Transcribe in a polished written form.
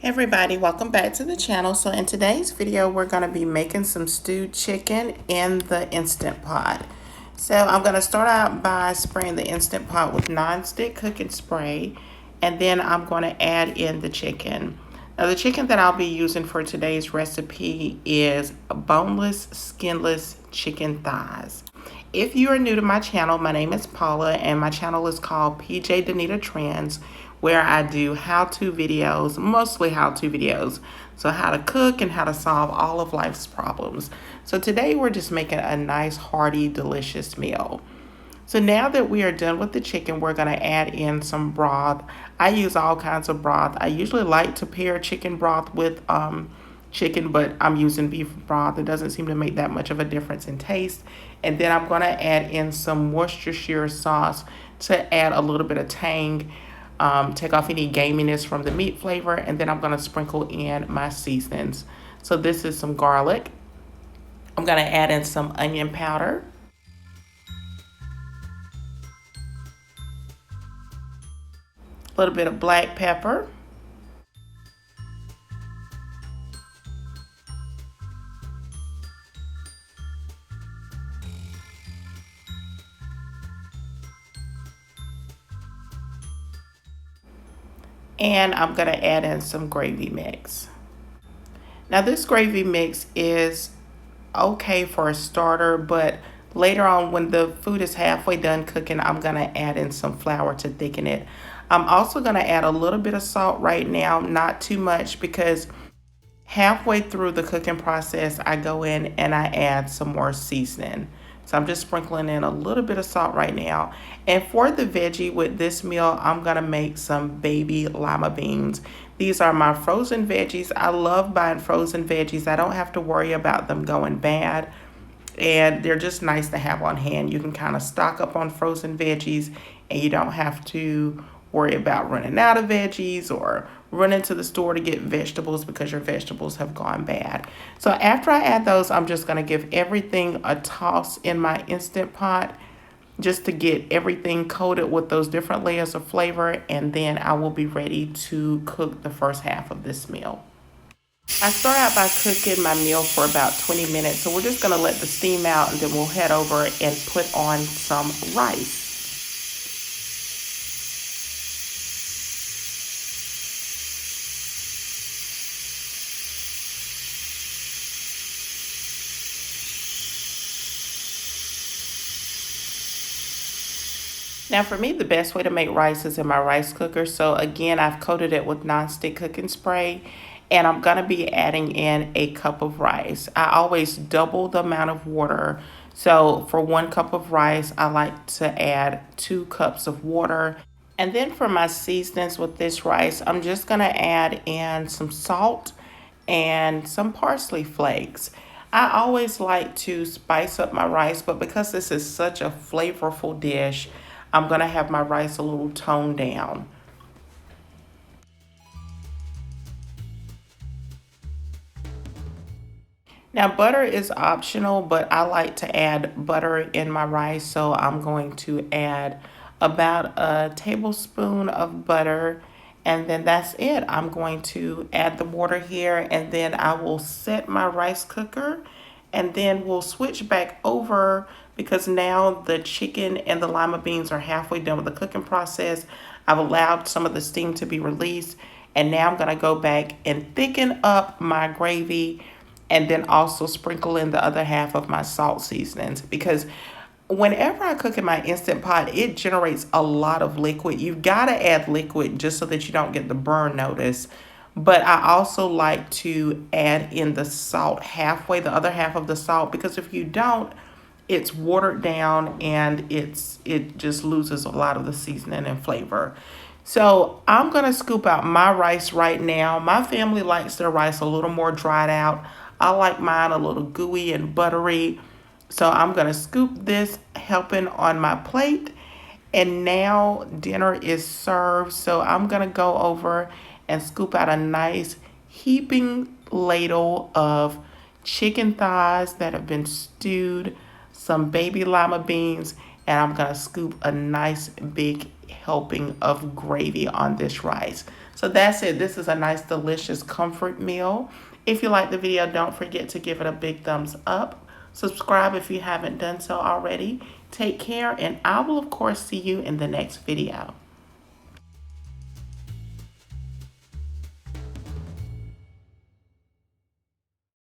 Hey everybody, welcome back to the channel. So in today's video, we're going to be making some stewed chicken in the Instant Pot. So I'm going to start out by spraying the Instant Pot with nonstick cooking spray, and then I'm going to add in the chicken. Now the chicken that I'll be using for today's recipe is boneless, skinless chicken thighs. If you are new to my channel, my name is Paula and my channel is called PJ Danita Trends, where I do how-to videos, mostly how-to videos. So how to cook and how to solve all of life's problems. So today we're just making a nice, hearty, delicious meal. So now that we are done with the chicken, we're going to add in some broth. I use all kinds of broth. I usually like to pair chicken broth with chicken, but I'm using beef broth. It doesn't seem to make that much of a difference in taste. And then I'm going to add in some Worcestershire sauce to add a little bit of tang, take off any gaminess from the meat flavor, and then I'm going to sprinkle in my seasonings. So this is some garlic. I'm going to add in some onion powder, a little bit of black pepper, and I'm going to add in some gravy mix. Now this gravy mix is okay for a starter, but later on when the food is halfway done cooking, I'm going to add in some flour to thicken it. I'm also going to add a little bit of salt right now, not too much, because halfway through the cooking process, I go in and I add some more seasoning. So I'm just sprinkling in a little bit of salt right now. And for the veggie with this meal, I'm going to make some baby lima beans. These are my frozen veggies. I love buying frozen veggies. I don't have to worry about them going bad. And they're just nice to have on hand. You can kind of stock up on frozen veggies and you don't have to worry about running out of veggies or running to the store to get vegetables because your vegetables have gone bad. So after I add those, I'm just going to give everything a toss in my Instant Pot just to get everything coated with those different layers of flavor, and then I will be ready to cook the first half of this meal. I start out by cooking my meal for about 20 minutes, so we're just going to let the steam out and then we'll head over and put on some rice. Now for me, the best way to make rice is in my rice cooker. So again, I've coated it with nonstick cooking spray, and I'm gonna be adding in a cup of rice. I always double the amount of water. So for 1 cup of rice, I like to add 2 cups of water. And then for my seasonings with this rice, I'm just gonna add in some salt and some parsley flakes. I always like to spice up my rice, but because this is such a flavorful dish, I'm going to have my rice a little toned down. Now butter is optional, but I like to add butter in my rice, so I'm going to add about a tablespoon of butter, and then that's it. I'm going to add the water here, and then I will set my rice cooker, and then we'll switch back over because now the chicken and the lima beans are halfway done with the cooking process. I've allowed some of the steam to be released, and now I'm going to go back and thicken up my gravy and then also sprinkle in the other half of my salt seasonings, because whenever I cook in my Instant Pot, it generates a lot of liquid. You've got to add liquid just so that you don't get the burn notice. But I also like to add in the salt halfway, the other half of the salt, because if you don't, it's watered down and it just loses a lot of the seasoning and flavor. So I'm going to scoop out my rice right now. My family likes their rice a little more dried out. I like mine a little gooey and buttery. So I'm going to scoop this helping on my plate. And now dinner is served. So I'm going to go over and scoop out a nice heaping ladle of chicken thighs that have been stewed, some baby lima beans, and I'm going to scoop a nice big helping of gravy on this rice. So that's it. This is a nice, delicious comfort meal. If you like the video, don't forget to give it a big thumbs up. Subscribe if you haven't done so already. Take care, and I will, of course, see you in the next video.